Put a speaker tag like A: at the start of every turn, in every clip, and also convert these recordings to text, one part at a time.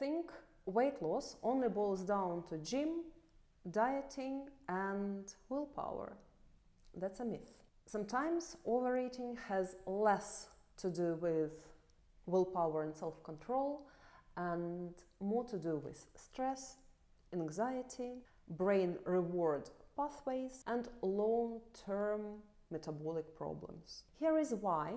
A: think weight loss only boils down to gym, dieting and willpower. That's a myth. Sometimes overeating has less to do with willpower and self-control and more to do with stress, anxiety, brain reward pathways and long-term metabolic problems. Here is why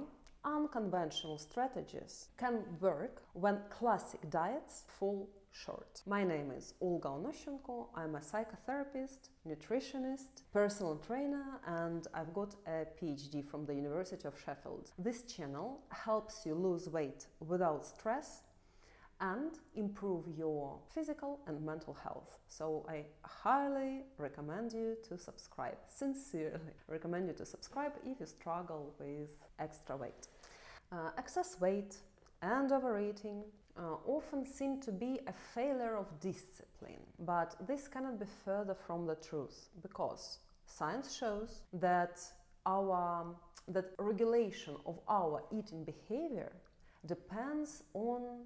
A: unconventional strategies can work when classic diets fall short. My name is Olga Onoshcenko. I'm a psychotherapist, nutritionist, personal trainer, and I've got a PhD from the University of Sheffield. This channel helps you lose weight without stress and improve your physical and mental health. So I highly recommend you to subscribe, sincerely recommend you to subscribe if you struggle with extra weight. Excess weight and overeating often seem to be a failure of discipline, but this cannot be further from the truth, because science shows that regulation of our eating behavior depends on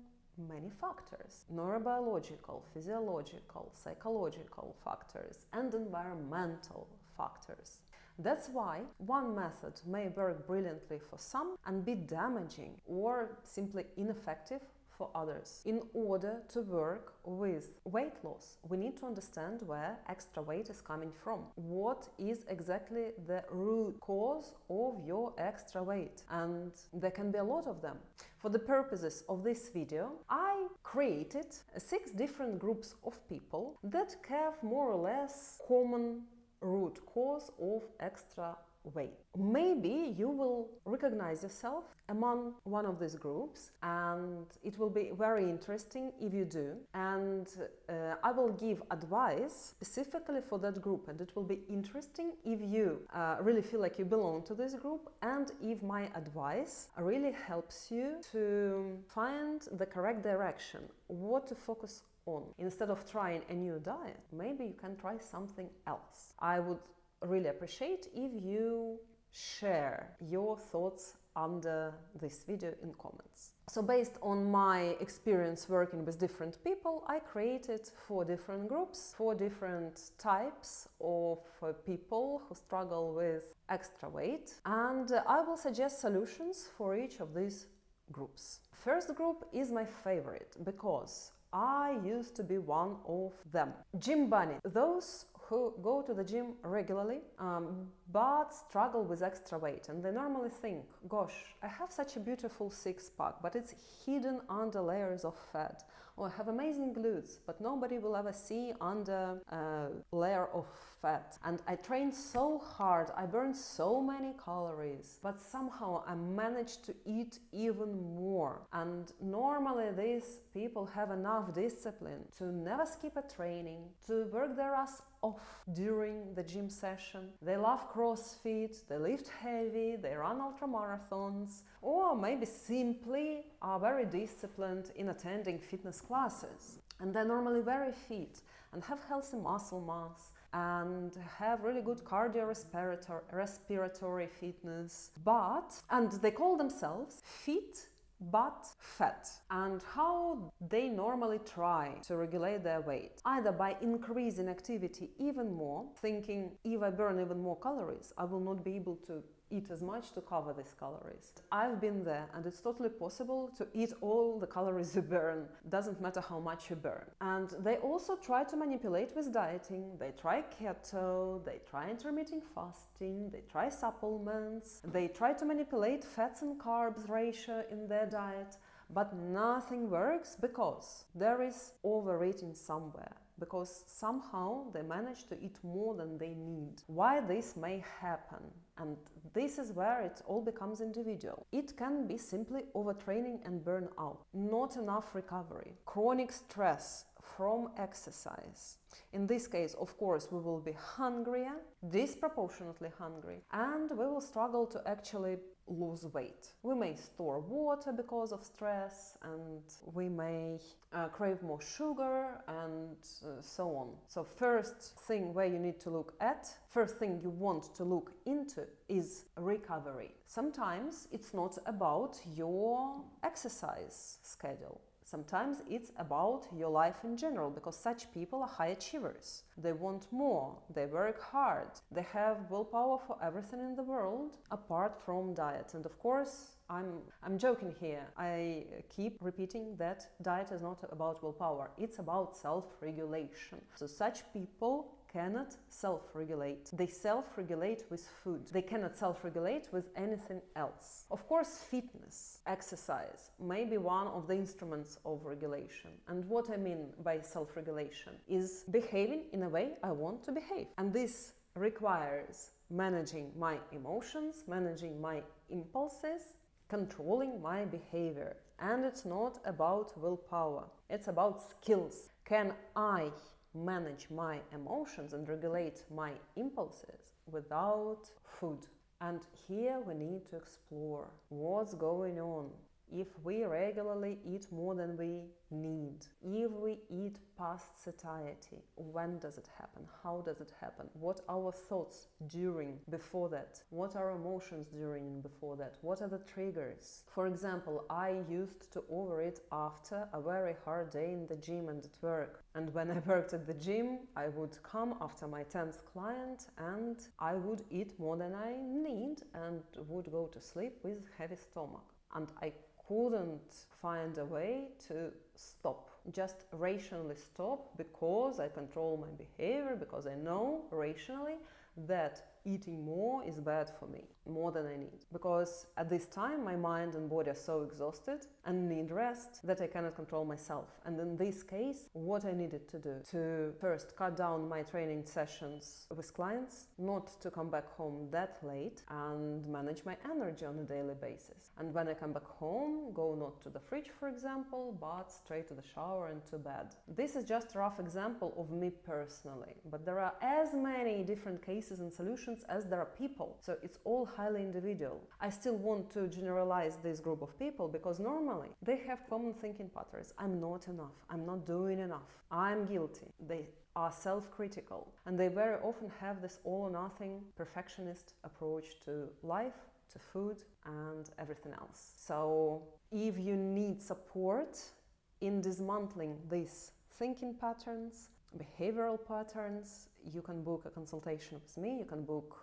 A: many factors: neurobiological, physiological, psychological factors and environmental factors. That's why one method may work brilliantly for some and be damaging or simply ineffective for others. In order to work with weight loss, we need to understand where extra weight is coming from. What is exactly the root cause of your extra weight? And there can be a lot of them. For the purposes of this video, I created 6 different groups of people that have more or less common root cause of extra weight. Maybe you will recognize yourself among one of these groups, and it will be very interesting if you do. And I will give advice specifically for that group, and it will be interesting if you really feel like you belong to this group, and if my advice really helps you to find the correct direction, what to focus on. Instead of trying a new diet, maybe you can try something else. I would really appreciate if you share your thoughts under this video in comments. So based on my experience working with different people, I created 4 different groups, 4 different types of people who struggle with extra weight, and I will suggest solutions for each of these groups. First group is my favorite because I used to be one of them. Gym bunny, those who go to the gym regularly but struggle with extra weight, and they normally think, gosh, I have such a beautiful six-pack, but it's hidden under layers of fat. Or I have amazing glutes, but nobody will ever see under a layer of fat. And I trained so hard, I burned so many calories, but somehow I managed to eat even more. And normally these people have enough discipline to never skip a training, to work their ass off during the gym session. They love CrossFit, they lift heavy, they run ultramarathons, or maybe simply are very disciplined in attending fitness classes. And they're normally very fit and have healthy muscle mass and have really good cardiorespiratory fitness, and they call themselves fit but fat. And how they normally try to regulate their weight? Either by increasing activity even more, thinking, if I burn even more calories, I will not be able to eat as much to cover these calories. I've been there, and it's totally possible to eat all the calories you burn. Doesn't matter how much you burn. And they also try to manipulate with dieting. They try keto, they try intermittent fasting, they try supplements, they try to manipulate fats and carbs ratio in their diet, but nothing works because there is overeating somewhere. Because somehow they manage to eat more than they need. Why this may happen? And this is where it all becomes individual. It can be simply overtraining and burnout, not enough recovery, chronic stress from exercise. In this case, of course, we will be hungrier, disproportionately hungry, and we will struggle to actually lose weight. We may store water because of stress, and we may crave more sugar, and so on. So first thing where you need to look at, first thing you want to look into is recovery. Sometimes it's not about your exercise schedule. Sometimes it's about your life in general, because such people are high achievers. They want more, they work hard, they have willpower for everything in the world apart from diet. And of course, I'm joking here. I keep repeating that diet is not about willpower, it's about self-regulation. So such people cannot self-regulate. They self-regulate with food. They cannot self-regulate with anything else. Of course, fitness, exercise may be one of the instruments of regulation. And what I mean by self-regulation is behaving in a way I want to behave. And this requires managing my emotions, managing my impulses, controlling my behavior. And it's not about willpower, it's about skills. Can I manage my emotions and regulate my impulses without food? And here we need to explore what's going on. If we regularly eat more than we need, if we eat past satiety, when does it happen? How does it happen? What are our thoughts during, before that? What are emotions during and before that? What are the triggers? For example, I used to overeat after a very hard day in the gym and at work. And when I worked at the gym, I would come after my 10th client and I would eat more than I need and would go to sleep with heavy stomach. And I couldn't find a way to stop, just rationally stop, because I control my behavior, because I know rationally that eating more is bad for me, more than I need. Because at this time my mind and body are so exhausted and need rest that I cannot control myself. And in this case, what I needed to do, to first cut down my training sessions with clients, not to come back home that late, and manage my energy on a daily basis. And when I come back home, go not to the fridge, for example, but straight to the shower and to bed. This is just a rough example of me personally, but there are as many different cases and solutions as there are people, so it's all highly individual. I still want to generalize this group of people because normally they have common thinking patterns. I'm not enough, I'm not doing enough, I'm guilty. They are self-critical, and they very often have this all or nothing perfectionist approach to life, to food and everything else. So if you need support in dismantling these thinking patterns, behavioral patterns, you can book a consultation with me, you can book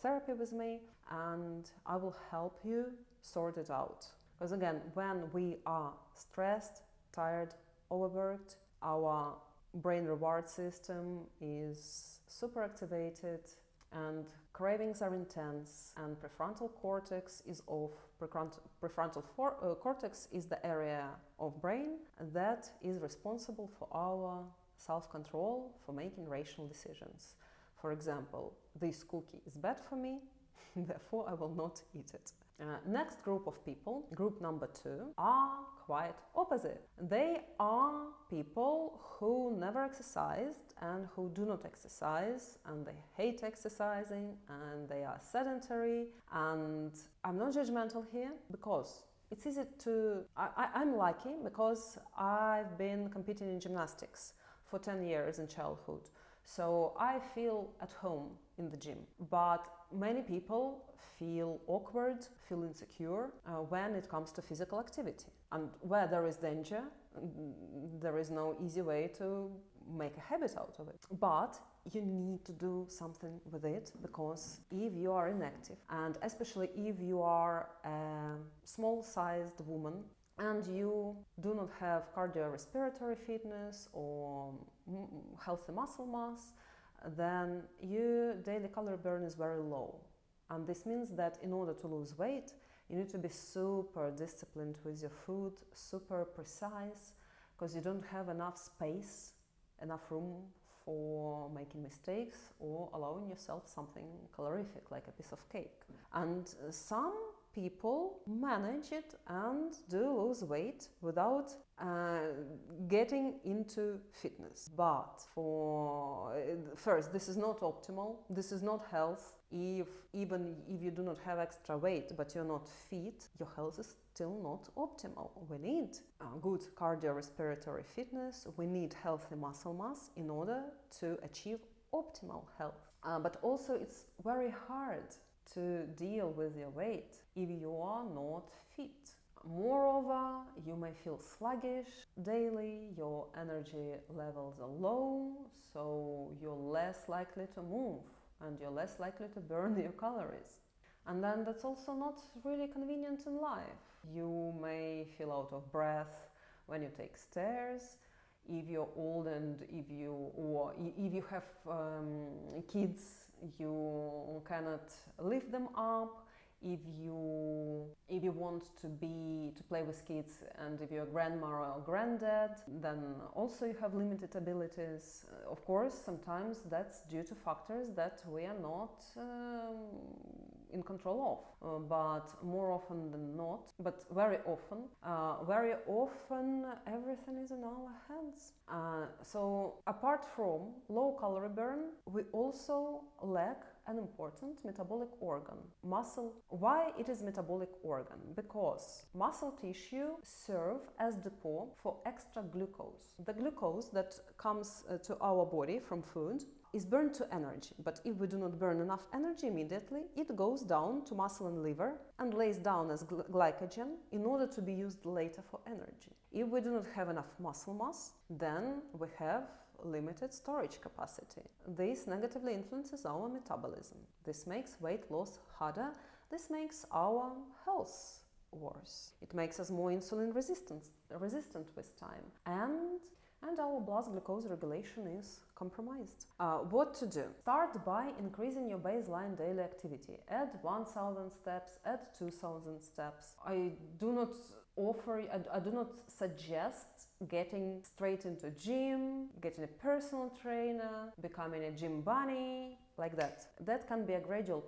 A: therapy with me, and I will help you sort it out. Because again, when we are stressed, tired, overworked, our brain reward system is super activated and cravings are intense, and prefrontal cortex is off. Prefrontal cortex is the area of brain that is responsible for our self-control, for making rational decisions. For example, this cookie is bad for me, therefore I will not eat it. Next group of people, group number 2, are quite opposite. They are people who never exercised and who do not exercise, and they hate exercising, and they are sedentary. And I'm not judgmental here, because it's easy to... I'm lucky because I've been competing in gymnastics for 10 years in childhood. So I feel at home in the gym. But many people feel awkward, feel insecure when it comes to physical activity. And where there is danger, there is no easy way to make a habit out of it. But you need to do something with it, because if you are inactive, and especially if you are a small-sized woman, and you do not have cardiorespiratory fitness or healthy muscle mass, then your daily calorie burn is very low. And this means that in order to lose weight, you need to be super disciplined with your food, super precise, because you don't have enough space, enough room for making mistakes or allowing yourself something calorific like a piece of cake. And some people manage it and do lose weight without getting into fitness. But first, this is not optimal, this is not health. Even if you do not have extra weight but you're not fit, your health is still not optimal. We need good cardiorespiratory fitness, we need healthy muscle mass in order to achieve optimal health. But also it's very hard to deal with your weight if you are not fit. Moreover, you may feel sluggish daily, your energy levels are low, so you're less likely to move and you're less likely to burn your calories. And then that's also not really convenient in life. You may feel out of breath when you take stairs. If you're old and if you have kids, you cannot lift them up. If you want to play with kids, and if you're a grandma or granddad, then also you have limited abilities. Of course, sometimes that's due to factors that we are not in control of, but more often than not, but very often, everything is in our hands. So apart from low calorie burn, we also lack an important metabolic organ, muscle. Why it is metabolic organ? Because muscle tissue serve as depot for extra glucose. The glucose that comes to our body from food is burned to energy, but if we do not burn enough energy immediately, it goes down to muscle and liver and lays down as glycogen in order to be used later for energy. If we do not have enough muscle mass, then we have limited storage capacity. This negatively influences our metabolism. This makes weight loss harder. This makes our health worse. It makes us more insulin resistant with time, and our blood glucose regulation is compromised. What to do? Start by increasing your baseline daily activity. Add 1,000 steps, add 2,000 steps. I do not suggest getting straight into gym, getting a personal trainer, becoming a gym bunny, like that. That can be a gradual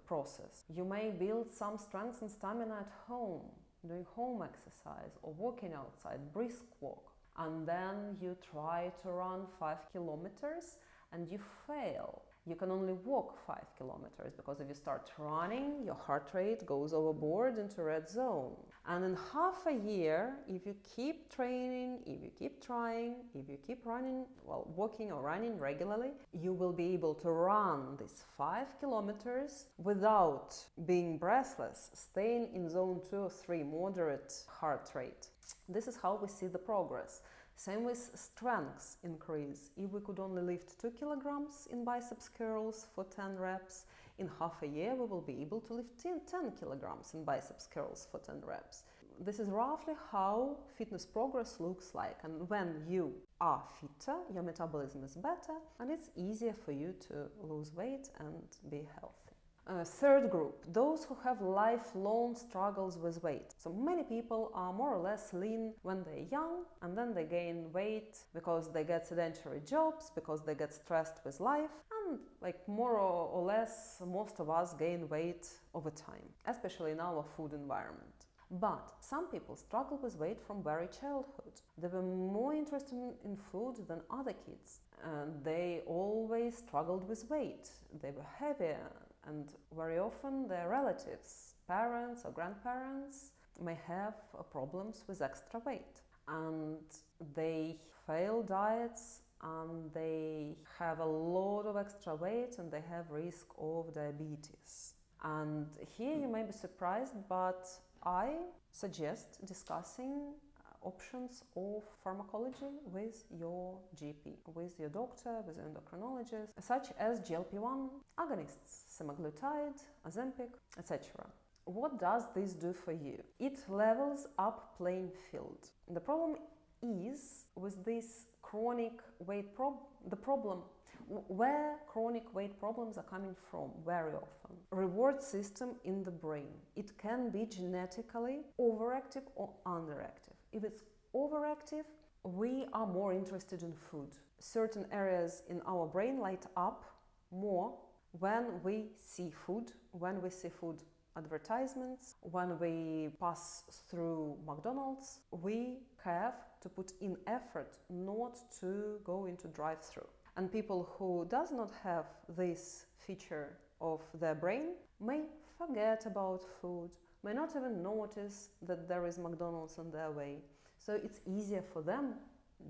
A: process. You may build some strength and stamina at home, doing home exercise or walking outside, brisk walk. And then you try to run 5 kilometers and you fail. You can only walk 5 kilometers because if you start running, your heart rate goes overboard into red zone. And in half a year, if you keep training, if you keep trying, if you keep running, walking or running regularly, you will be able to run these 5 kilometers without being breathless, staying in zone 2 or 3, moderate heart rate. This is how we see the progress. Same with strength increase. If we could only lift 2 kilograms in biceps curls for 10 reps, in half a year we will be able to lift 10 kilograms in biceps curls for 10 reps. This is roughly how fitness progress looks like. And when you are fitter, your metabolism is better and it's easier for you to lose weight and be healthy. Third group, those who have lifelong struggles with weight. So many people are more or less lean when they're young, and then they gain weight because they get sedentary jobs, because they get stressed with life, and more or less most of us gain weight over time, especially in our food environment. But some people struggle with weight from very childhood. They were more interested in food than other kids, and they always struggled with weight. They were heavier, and very often their relatives, parents or grandparents, may have problems with extra weight. And they fail diets and they have a lot of extra weight and they have risk of diabetes. And here you may be surprised, but I suggest discussing options of pharmacology with your GP, with your doctor, with your endocrinologist, such as GLP-1 agonists, semaglutide, Ozempic, etc. What does this do for you? It levels up playing field. The problem is with this chronic weight where chronic weight problems are coming from very often. Reward system in the brain. It can be genetically overactive or underactive. If it's overactive, we are more interested in food. Certain areas in our brain light up more when we see food, advertisements, when we pass through McDonald's. We have to put in effort not to go into drive-through. And people who does not have this feature of their brain may forget about food, may not even notice that there is McDonald's on their way. So it's easier for them,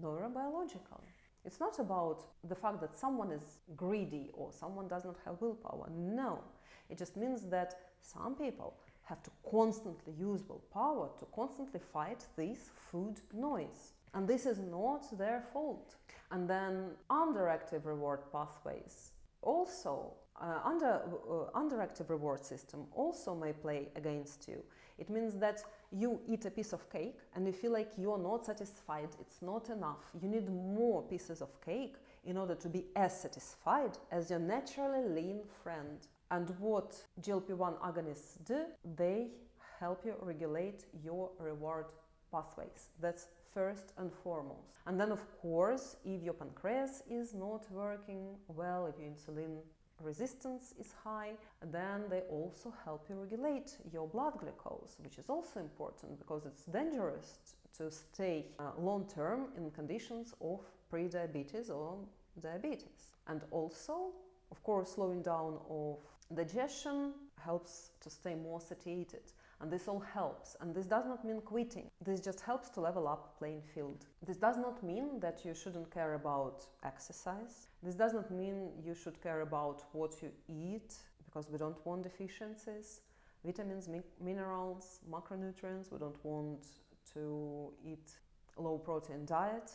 A: neurobiological. It's not about the fact that someone is greedy or someone does not have willpower. No, it just means that some people have to constantly use willpower to constantly fight this food noise. And this is not their fault. And then underactive reward pathways also, underactive reward system also may play against you. It means that you eat a piece of cake and you feel like you're not satisfied, it's not enough. You need more pieces of cake in order to be as satisfied as your naturally lean friend. And what GLP-1 agonists do, they help you regulate your reward pathways. That's first and foremost. And then, of course, if your pancreas is not working well, if your insulin resistance is high, then they also help you regulate your blood glucose, which is also important because it's dangerous to stay long-term in conditions of pre-diabetes or diabetes. And also, of course, slowing down of digestion helps to stay more satiated. And this all helps. And this does not mean quitting. This just helps to level up playing field. This does not mean that you shouldn't care about exercise. This does not mean you should care about what you eat, because we don't want deficiencies. Vitamins, minerals, macronutrients. We don't want to eat low protein diet.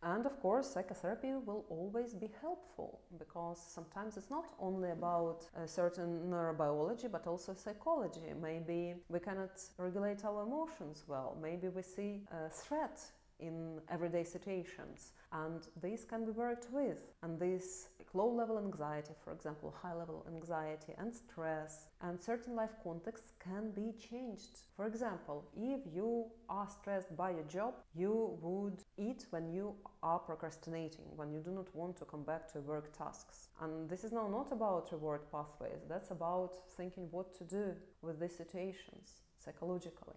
A: And of course, psychotherapy will always be helpful, because sometimes it's not only about a certain neurobiology, but also psychology. Maybe we cannot regulate our emotions well. Maybe we see a threat in everyday situations, and these can be worked with. And this low-level anxiety, for example, high-level anxiety and stress and certain life contexts can be changed. For example, if you are stressed by your job, you would eat when you are procrastinating, when you do not want to come back to work tasks. And this is now not about reward pathways, that's about thinking what to do with these situations psychologically.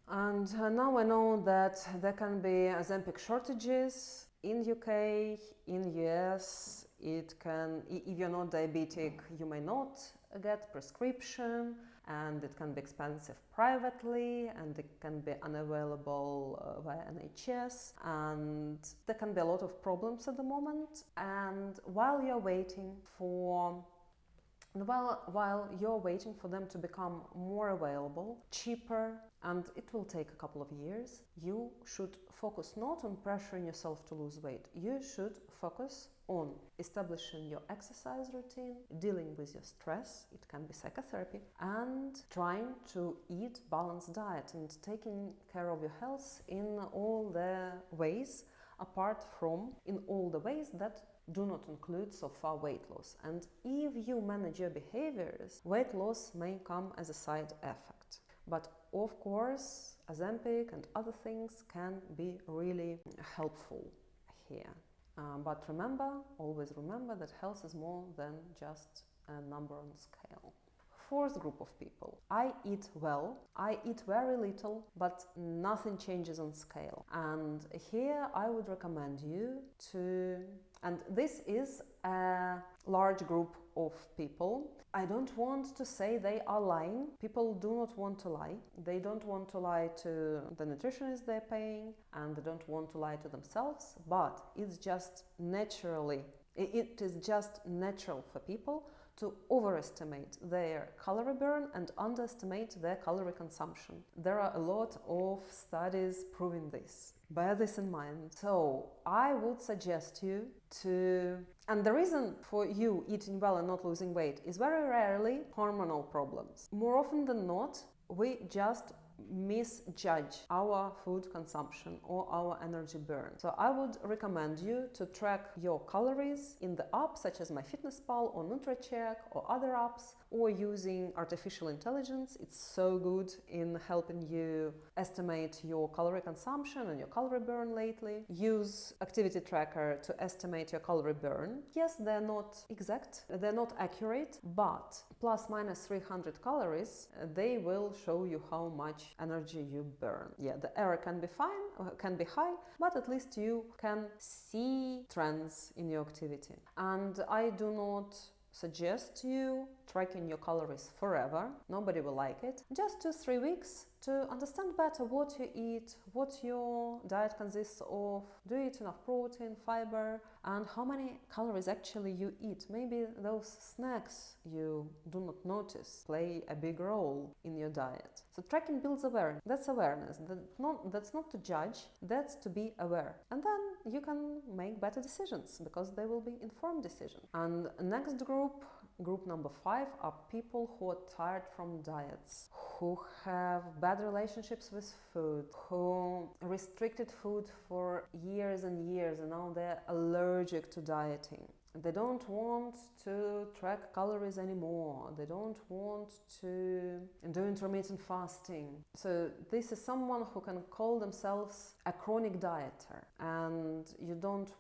A: And now I know that there can be Ozempic shortages in UK, in US. It can, if you're not diabetic, you may not get prescription, and it can be expensive privately, and it can be unavailable via NHS, and there can be a lot of problems at the moment. And while you're waiting for them to become more available, cheaper, and it will take a couple of years, you should focus not on pressuring yourself to lose weight. You should focus on establishing your exercise routine, dealing with your stress, it can be psychotherapy, and trying to eat balanced diet and taking care of your health in all the ways, apart from in all the ways that do not include so far weight loss. And if you manage your behaviors, weight loss may come as a side effect. But of course, Ozempic and other things can be really helpful here. But remember, always remember that health is more than just a number on a scale. Fourth group of people. I eat well, I eat very little, but nothing changes on scale. And here I would recommend you to, and this is a large group of people. I don't want to say they are lying. People do not want to lie. They don't want to lie to the nutritionist they're paying, and they don't want to lie to themselves, but it's just naturally, it is just natural for people to overestimate their calorie burn and underestimate their calorie consumption. There are a lot of studies proving this. Bear this in mind. So I would suggest you to, and the reason for you eating well and not losing weight is very rarely hormonal problems. More often than not, we just misjudge our food consumption or our energy burn. So I would recommend you to track your calories in the app such as MyFitnessPal or NutriCheck or other apps, or using artificial intelligence. It's so good in helping you estimate your calorie consumption and your calorie burn lately. Use activity tracker to estimate your calorie burn. Yes, they're not exact, they're not accurate, but plus minus 300 calories, they will show you how much energy you burn. Yeah, the error can be fine, can be high, but at least you can see trends in your activity. And I do not suggest you tracking your calories forever. Nobody will like it. Just 2-3 weeks to understand better what you eat, what your diet consists of, do you eat enough protein, fiber, and how many calories actually you eat. Maybe those snacks you do not notice play a big role in your diet. So tracking builds awareness. That's awareness. That's not to judge, that's to be aware. And then you can make better decisions because they will be informed decisions. And next group number 5, are people who are tired from diets, who have bad relationships with food, who restricted food for years and years, and now they're allergic to dieting. They don't want to track calories anymore. They don't want to do intermittent fasting. So this is someone who can call themselves a chronic dieter, and you don't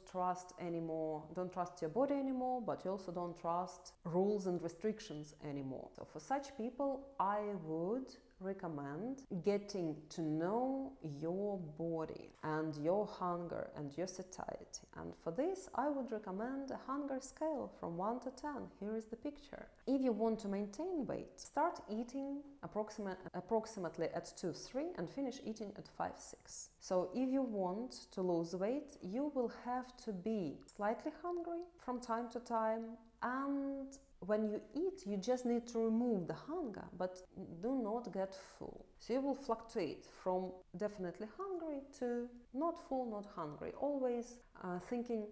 A: trust anymore, don't trust your body anymore, but you also don't trust rules and restrictions anymore. So for such people, I would recommend getting to know your body and your hunger and your satiety. And for this, I would recommend a hunger scale from 1 to 10. Here is the picture. If you want to maintain weight, start eating approximately at 2-3 and finish eating at 5-6. So if you want to lose weight, you will have to be slightly hungry from time to time, and when you eat, you just need to remove the hunger, but do not get full. So you will fluctuate from definitely hungry to not full, not hungry, always thinking,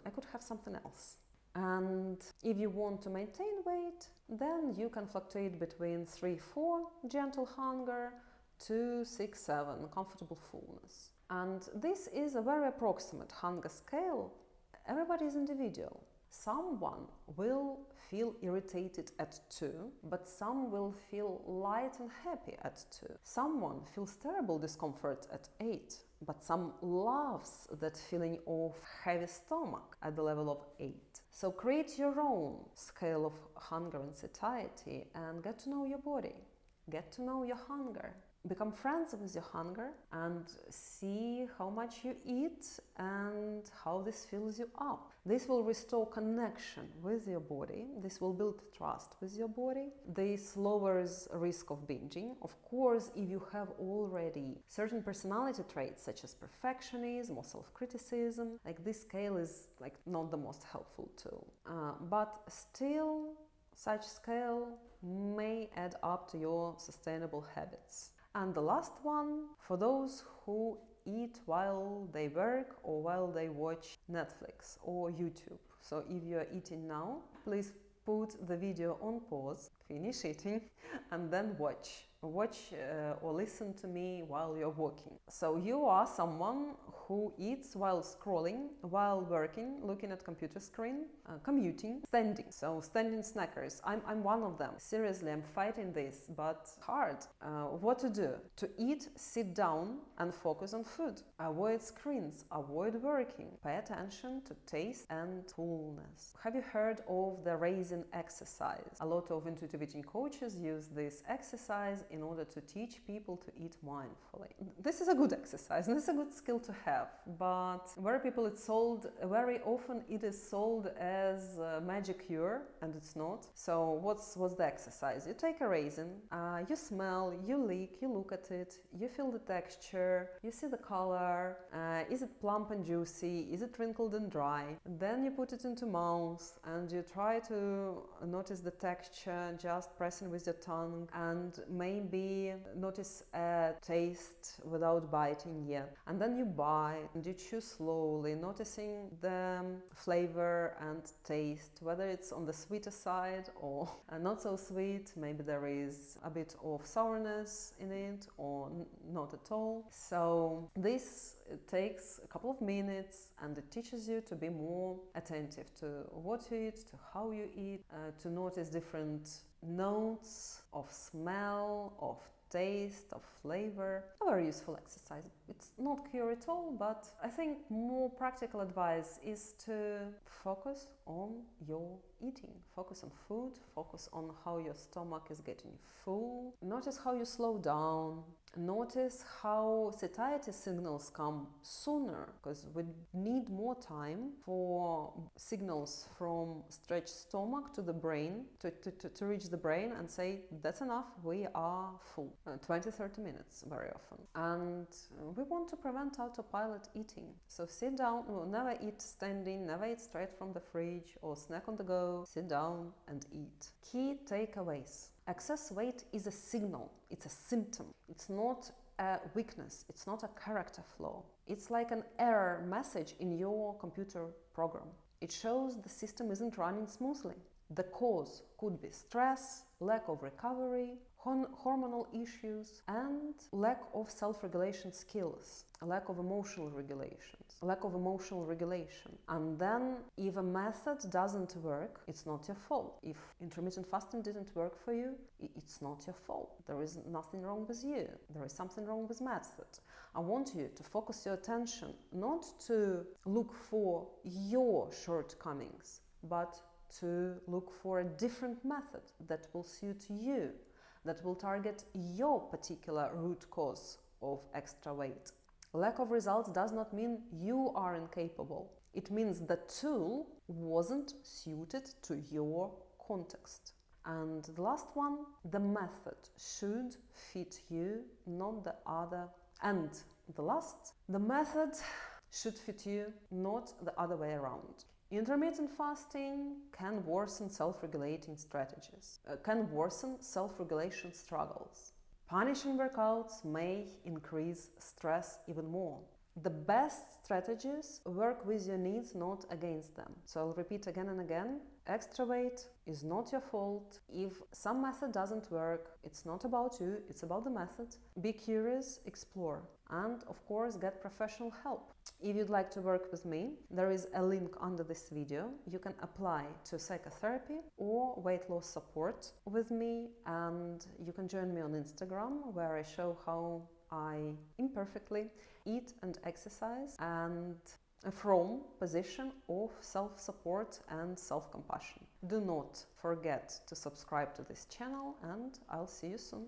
A: I could have something else. And if you want to maintain weight, then you can fluctuate between 3-4 gentle hunger to 6-7 comfortable fullness. And this is a very approximate hunger scale. Everybody is individual. Someone will feel irritated at 2, but some will feel light and happy at 2. Someone feels terrible discomfort at 8, but some loves that feeling of heavy stomach at the level of 8. So create your own scale of hunger and satiety and get to know your body. Get to know your hunger. Become friends with your hunger and see how much you eat and how this fills you up. This will restore connection with your body. This will build trust with your body. This lowers risk of binging. Of course, if you have already certain personality traits such as perfectionism or self-criticism, like this scale is like not the most helpful tool. But still, such scale may add up to your sustainable habits. And the last one, for those who eat while they work or while they watch Netflix or YouTube. So if you are eating now, please put the video on pause, finish eating, and then watch or listen to me while you're walking. So you are someone who eats while scrolling, while working, looking at computer screen, commuting, standing. So standing snackers. I'm one of them. Seriously, I'm fighting this, but hard. What to do? To eat, sit down and focus on food. Avoid screens, avoid working. Pay attention to taste and fullness. Have you heard of the raising exercise? A lot of intuitive eating coaches use this exercise in order to teach people to eat mindfully. This is a good exercise and it's a good skill to have, but very often it is sold as a magic cure, and it's not. So what's the exercise? You take a raisin, you smell, you lick, you look at it, you feel the texture, you see the color, is it plump and juicy, is it wrinkled and dry? Then you put it into mouth and you try to notice the texture, just pressing with your tongue, and maybe notice a taste without biting yet. And then you bite and you chew slowly, noticing the flavor and taste, whether it's on the sweeter side or not so sweet. Maybe there is a bit of sourness in it or not at all. So this takes a couple of minutes and it teaches you to be more attentive to what you eat, to how you eat, to notice different notes of smell, of taste, of flavor. A very useful exercise. It's not cure at all, but I think more practical advice is to focus on your eating. Focus on food, focus on how your stomach is getting full. Notice how you slow down, Notice how satiety signals come sooner, because we need more time for signals from stretched stomach to the brain to reach the brain and say, that's enough, we are full. 20-30 minutes very often. And we want to prevent autopilot eating. So sit down, never eat standing, never eat straight from the fridge or snack on the go. Sit down and eat. Key takeaways. Excess weight is a signal, it's a symptom. It's not a weakness, it's not a character flaw. It's like an error message in your computer program. It shows the system isn't running smoothly. The cause could be stress, lack of recovery, hormonal issues, and lack of self-regulation skills, lack of emotional regulation. And then if a method doesn't work, it's not your fault. If intermittent fasting didn't work for you, it's not your fault. There is nothing wrong with you. There is something wrong with method. I want you to focus your attention not to look for your shortcomings, but to look for a different method that will suit you, that will target your particular root cause of extra weight. Lack of results does not mean you are incapable. It means the tool wasn't suited to your context. And the last one, the method should fit you, not the other. And the last, the method should fit you, not the other way around. Intermittent fasting can worsen self-regulating strategies, can worsen self-regulation struggles. Punishing workouts may increase stress even more. The best strategies work with your needs, not against them. So I'll repeat again and again, extra weight is not your fault. If some method doesn't work, it's not about you, it's about the method. Be curious, explore, and of course get professional help. If you'd like to work with me, there is a link under this video. You can apply to psychotherapy or weight loss support with me, and you can join me on Instagram, where I show how I imperfectly eat and exercise, and from position of self-support and self-compassion. Do not forget to subscribe to this channel, and I'll see you soon.